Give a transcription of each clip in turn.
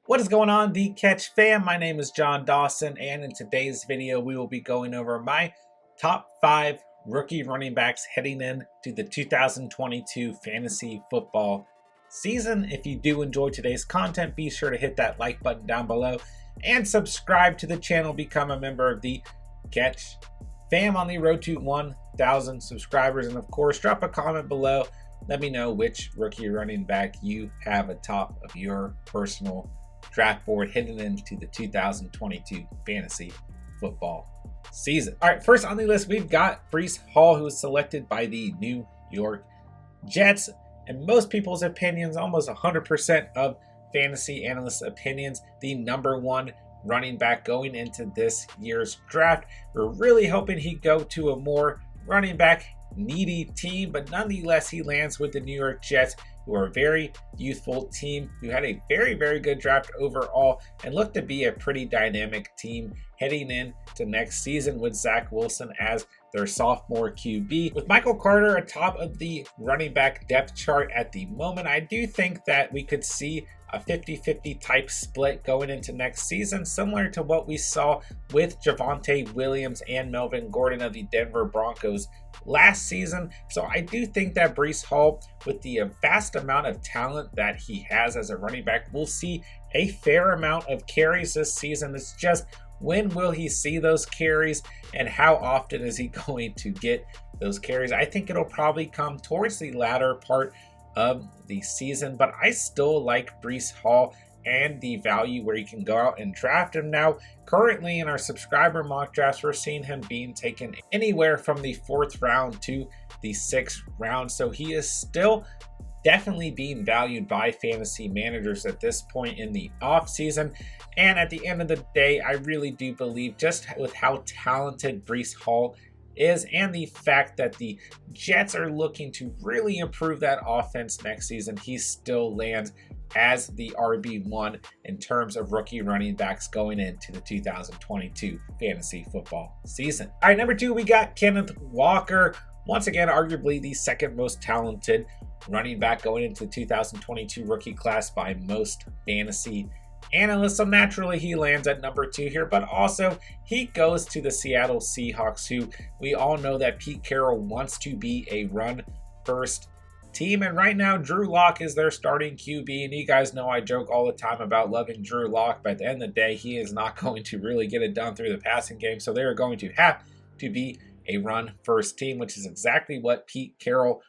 What is going on, The Catch fam? My name is John Dawson, and in today's video, we will be going over my top 5 rookie running backs heading into the 2022 fantasy football season. If you do enjoy today's content, be sure to hit that like button down below and subscribe to the channel. Become a member of The Catch fam on the road to 1,000 subscribers. And of course, drop a comment below. Let me know which rookie running back you have atop of your personal draft board heading into the 2022 fantasy football season. All right, first on the list, we've got Breece Hall, who was selected by the New York Jets. In most people's opinions, almost 100% of fantasy analysts' opinions, the number one running back going into this year's draft. We're really hoping he'd go to a more running back needy team, but nonetheless, he lands with the New York Jets, who are a very youthful team, who had a very good draft overall and look to be a pretty dynamic team heading into next season with Zach Wilson as their sophomore QB. With Michael Carter atop of the running back depth chart at the moment, I do think that we could see a 50-50 type split going into next season, similar to what we saw with Javonte Williams and Melvin Gordon of the Denver Broncos last season. So I do think that Breece Hall, with the vast amount of talent that he has as a running back, will see a fair amount of carries this season. It's just, when will he see those carries and how often is he going to get those carries? I think it'll probably come towards the latter part of the season, but I still like Breece Hall and the value where you can go out and draft him. Now, currently in our subscriber mock drafts, we're seeing him being taken anywhere from the 4th round to the 6th round. So he is still definitely being valued by fantasy managers at this point in the off season. And at the end of the day, I really do believe, just with how talented Breece Hall is and the fact that the Jets are looking to really improve that offense next season, he still lands as the RB1 in terms of rookie running backs going into the 2022 fantasy football season. All right, number 2, we got Kenneth Walker. Once again, arguably the second most talented running back going into the 2022 rookie class by most fantasy analysts. So naturally, he lands at number 2 here, but also he goes to the Seattle Seahawks, who we all know that Pete Carroll wants to be a run-first team. And right now, Drew Lock is their starting QB. And you guys know I joke all the time about loving Drew Lock, but at the end of the day, he is not going to really get it done through the passing game. So they're going to have to be a run-first team, which is exactly what Pete Carroll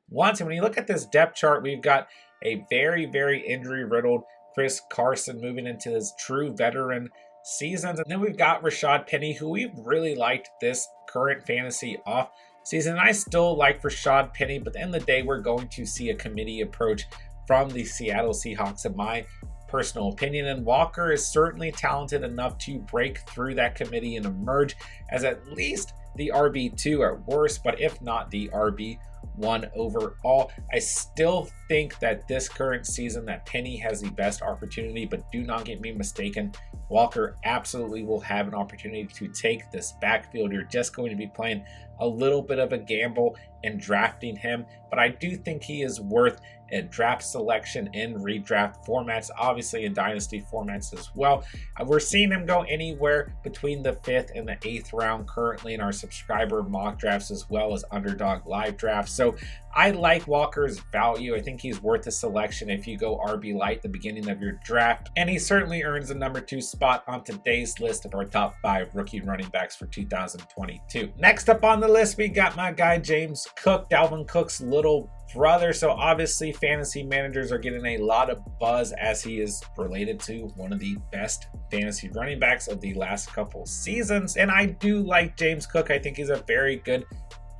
wants. And when you look at this depth chart, we've got a very injury-riddled Chris Carson moving into his true veteran seasons. And then we've got Rashad Penny, who we've really liked this current fantasy off season. And I still like Rashad Penny, but at the end of the day, we're going to see a committee approach from the Seattle Seahawks, in my personal opinion. And Walker is certainly talented enough to break through that committee and emerge as at least the RB2 at worst, but if not the RB1 overall. I still think that this current season that Penny has the best opportunity, but do not get me mistaken, Walker absolutely will have an opportunity to take this backfield. You're just going to be playing a little bit of a gamble in drafting him, but I do think he is worth a draft selection in redraft formats, obviously in dynasty formats as well. We're seeing him go anywhere between the 5th and the 8th round currently in our subscriber mock drafts, as well as Underdog live drafts. So I like Walker's value. I think he's worth a selection if you go RB light at the beginning of your draft. And he certainly earns the number 2 spot on today's list of our top 5 rookie running backs for 2022. Next up on the list, we got my guy James Cook, Dalvin Cook's little brother. So obviously fantasy managers are getting a lot of buzz as he is related to one of the best fantasy running backs of the last couple seasons. And I do like James Cook. I think he's a very good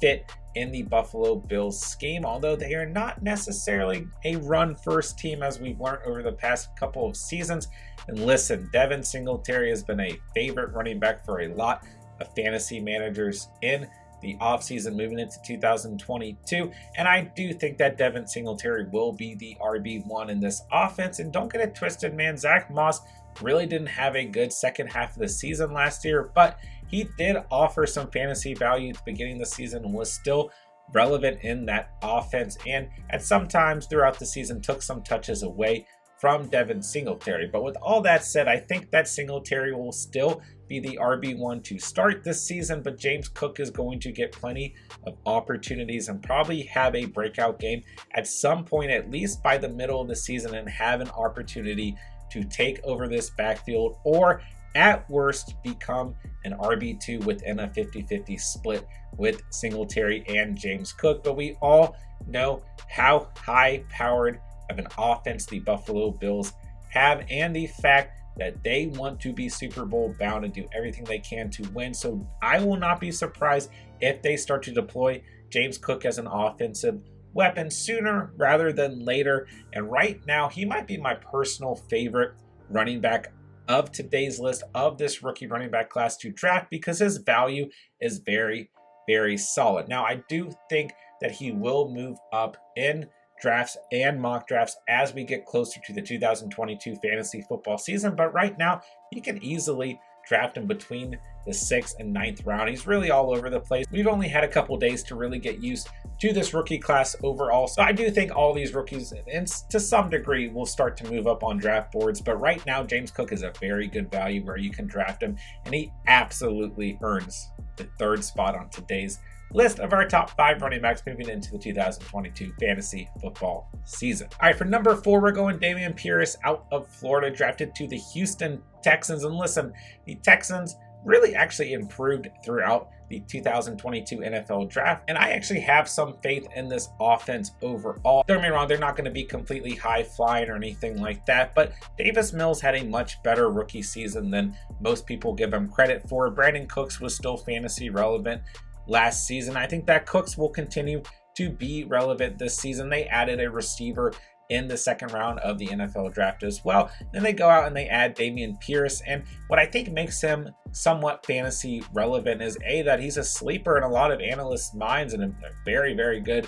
fit in the Buffalo Bills scheme, although they are not necessarily a run-first team as we've learned over the past couple of seasons. And listen, Devin Singletary has been a favorite running back for a lot of fantasy managers in the offseason moving into 2022. And I do think that Devin Singletary will be the RB1 in this offense. And don't get it twisted, man. Zach Moss really didn't have a good second half of the season last year, but he did offer some fantasy value at the beginning of the season and was still relevant in that offense. And at some times throughout the season took some touches away from Devin Singletary. But with all that said, I think that Singletary will still be the RB1 to start this season, but James Cook is going to get plenty of opportunities and probably have a breakout game at some point, at least by the middle of the season, and have an opportunity to take over this backfield, or at worst become an RB2 within a 50-50 split with Singletary and James Cook. But we all know how high-powered of an offense the Buffalo Bills have, and the fact that they want to be Super Bowl bound and do everything they can to win. So I will not be surprised if they start to deploy James Cook as an offensive weapon sooner rather than later. And right now, he might be my personal favorite running back of today's list of this rookie running back class to draft, because his value is very, very solid. Now, I do think that he will move up in drafts and mock drafts as we get closer to the 2022 fantasy football season, but right now you can easily draft him between the 6th and 9th round. He's really all over the place. We've only had a couple days to really get used to this rookie class overall, so I do think all these rookies, and to some degree, will start to move up on draft boards. But right now, James Cook is a very good value where you can draft him, and he absolutely earns the 3rd spot on today's list of our top 5 running backs moving into the 2022 fantasy football season. All right, for number 4, we're going Damien Pierce out of Florida, drafted to the Houston Texans. And listen, the Texans really actually improved throughout the 2022 NFL draft, and I actually have some faith in this offense overall. Don't get me wrong, they're not going to be completely high flying or anything like that, but Davis Mills had a much better rookie season than most people give him credit for. Brandon Cooks was still fantasy relevant last season. I think that Cooks will continue to be relevant this season. They added a receiver in the 2nd round of the NFL draft as well. Then they go out and they add Damien Pierce. And what I think makes him somewhat fantasy relevant is that he's a sleeper in a lot of analysts' minds and a very, very good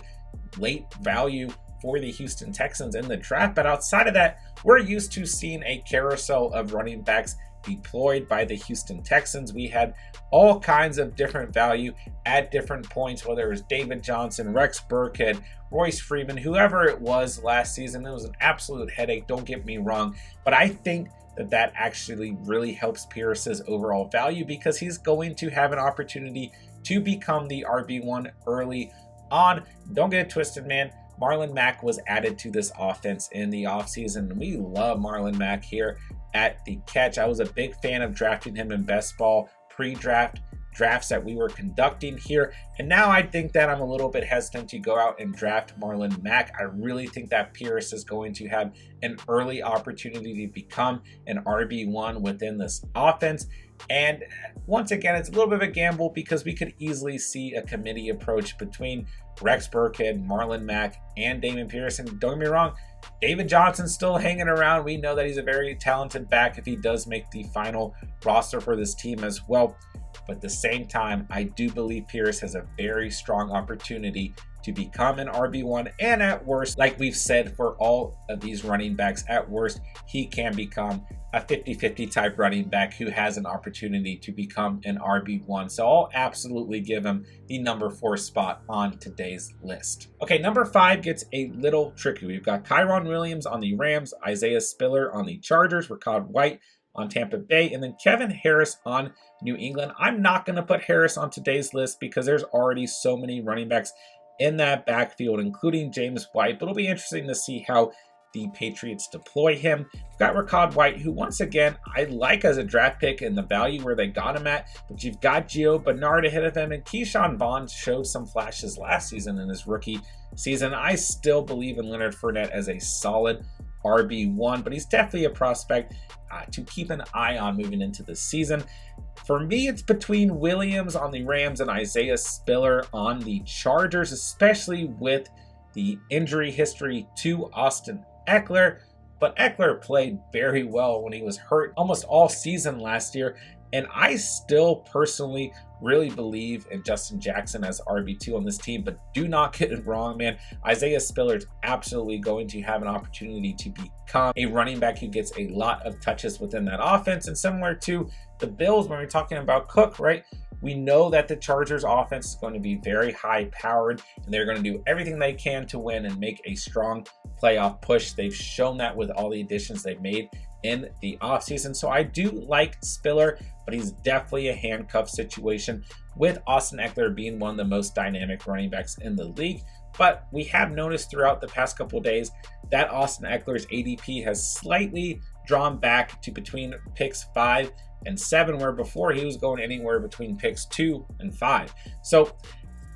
late value for the Houston Texans in the draft. But outside of that, we're used to seeing a carousel of running backs deployed by the Houston Texans. We had all kinds of different value at different points, whether it was David Johnson, Rex Burkhead, Royce Freeman, whoever it was last season. It was an absolute headache, don't get me wrong, but I think that actually really helps Pierce's overall value, because he's going to have an opportunity to become the RB1 early on. Don't get it twisted, man. Marlon Mack was added to this offense in the offseason. We love Marlon Mack here at the Catch. I was a big fan of drafting him in best ball pre-draft drafts that we were conducting here, and now I think that I'm a little bit hesitant to go out and draft Marlon Mack. I really think that Pierce is going to have an early opportunity to become an RB1 within this offense. And once again, it's a little bit of a gamble, because we could easily see a committee approach between Rex Burkhead, Marlon Mack, and Damien Pierce. And don't get me wrong, David Johnson's still hanging around. We know that he's a very talented back if he does make the final roster for this team as well. But at the same time, I do believe Pierce has a very strong opportunity to become an RB1, and at worst, like we've said for all of these running backs, at worst, he can become a 50-50 type running back who has an opportunity to become an RB1. So I'll absolutely give him the number 4 spot on today's list. Okay, number 5 gets a little tricky. We've got Kyron Williams on the Rams, Isaiah Spiller on the Chargers, Rachaad White on Tampa Bay, and then Kevin Harris on New England. I'm not going to put Harris on today's list because there's already so many running backs in that backfield, including James White, but it'll be interesting to see how the Patriots deploy him. We've got Rachaad White, who once again, I like as a draft pick and the value where they got him at, but you've got Gio Bernard ahead of him, and Keyshawn Vaughn showed some flashes last season in his rookie season. I still believe in Leonard Fournette as a solid RB1, but he's definitely a prospect to keep an eye on moving into the season. For me, it's between Williams on the Rams and Isaiah Spiller on the Chargers, especially with the injury history to Austin Eckler. But Eckler played very well when he was hurt almost all season last year, and I still personally really believe in Justin Jackson as RB2 on this team. But do not get it wrong, man. Isaiah Spiller is absolutely going to have an opportunity to become a running back who gets a lot of touches within that offense. And similar to the Bills when we're talking about Cook, right? We know that the Chargers offense is going to be very high powered, and they're going to do everything they can to win and make a strong playoff push. They've shown that with all the additions they've made in the offseason. So I do like Spiller, but he's definitely a handcuff situation, with Austin Eckler being one of the most dynamic running backs in the league. But we have noticed throughout the past couple of days that Austin Eckler's ADP has slightly drawn back to between picks 5 and 7, where before he was going anywhere between picks 2 and 5. So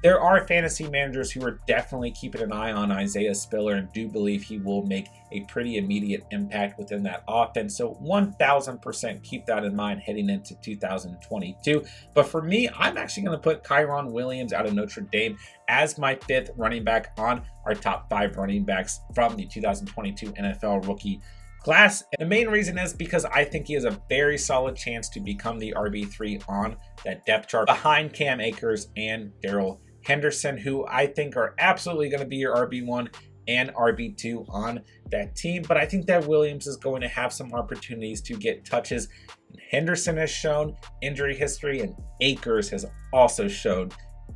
there are fantasy managers who are definitely keeping an eye on Isaiah Spiller and do believe he will make a pretty immediate impact within that offense. So 1000% keep that in mind heading into 2022. But for me, I'm actually going to put Kyron Williams out of Notre Dame as my 5th running back on our top 5 running backs from the 2022 NFL rookie class. And the main reason is because I think he has a very solid chance to become the RB3 on that depth chart behind Cam Akers and Darrell Henderson, who I think are absolutely going to be your RB1 and RB2 on that team. But I think that Williams is going to have some opportunities to get touches. Henderson has shown injury history, and Akers has also shown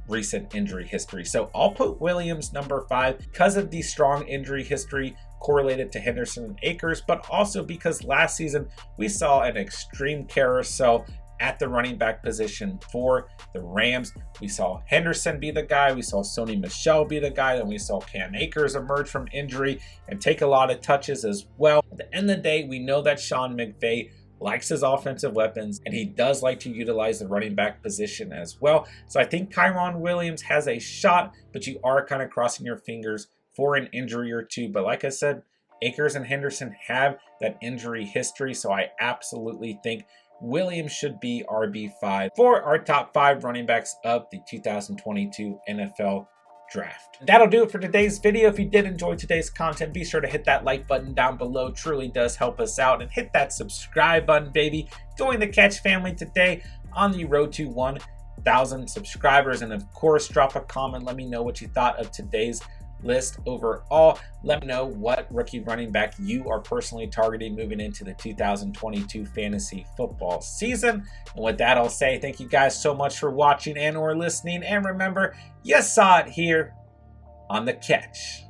recent injury history. So I'll put Williams number 5 because of the strong injury history correlated to Henderson and Akers, but also because last season we saw an extreme carousel at the running back position for the Rams. We saw Henderson be the guy, we saw Sony Michel be the guy, then we saw Cam Akers emerge from injury and take a lot of touches as well. At the end of the day, we know that Sean McVay likes his offensive weapons, and he does like to utilize the running back position as well. So I think Kyron Williams has a shot, but you are kind of crossing your fingers for an injury or two. But like I said, Akers and Henderson have that injury history, so I absolutely think Williams should be RB5 for our top 5 running backs of the 2022 NFL Draft. That'll do it for today's video. If you did enjoy today's content, be sure to hit that like button down below. It truly does help us out. And hit that subscribe button, baby. Join the Catch family today on the road to 1,000 subscribers. And of course, drop a comment. Let me know what you thought of today's list overall. Let me know what rookie running back you are personally targeting moving into the 2022 fantasy football season. And with that, I'll say thank you guys so much for watching and or listening. And remember, you saw it here on The Catch.